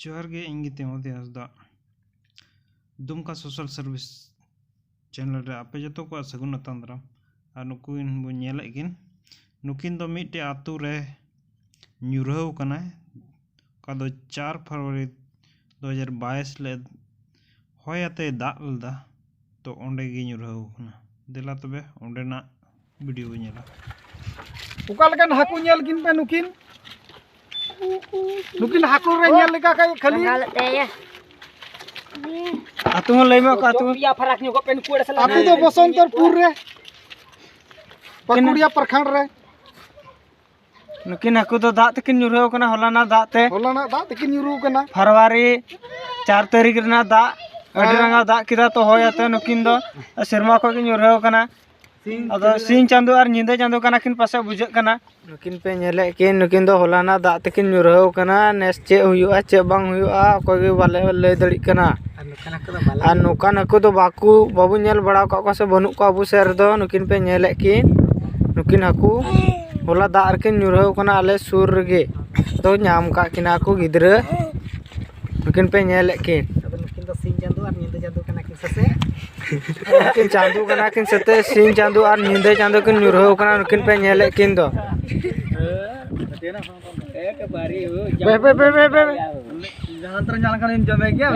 जोहार गे इंगी तेमोदे Hansda Dumka social service channel रे आपे जतो को सगुन अतंद्रा और नुकुन बो नेलेकिन नुकिन दो मिट्टे आतु रे न्यूरहव कना का दो 4 फरवरी 2022 ले होयाते दालदा तो ओंडे गे न्यूरहव कना देला तबे ओंडेना वीडियो नेला उकालकन हाकु नेल किन पे नुकिन हाकु रे नेल लेका कई खाली आतु हो लैमा का आतु या फराक न्यो को पेन कुड़ सला आतु तो बसंतरपुर रे पकुड़िया प्रखंड रे नुकिन हाकु तो दात तकिन न्यूरहव कना हलाना दात ते होलाना दात तकिन न्यूरु कना फरवरी 4 तारीख रेना दा अडी रंगा दा किदा तो होयाते नुकिन दो शर्मा को किन न्यूरहव कना अदो सिंह चांदो और निंदा चांदो कना किन पासे बुझे कना नुकिन पे नेले किन नुकिन दो हलाना दा तकिन न्यूरहव कना नेस चे हुयुआ चे बांग हुयुआ कोई बाले लय दड़ी कना और नुकान हाकु दो बाबू नेल बड़ा का से बनु को अबु सेर दो नुकिन पे नेले किन नुकिन हाकु होला दा रकिन न्यूरहव कना आले सुर गे तो नाम का किना को गिद्रा नुकिन पे नेले किन नुकिन दो सिंह चांदो और निंदा चांदो कना किन ससे नुकिन चांदो कना किन सते सिंह चांदो और निंदा चांदो किन न्यूरहव कना नुकिन पे नेले किन दो एक बारी हो बे जहां तरह जान कन जमे गया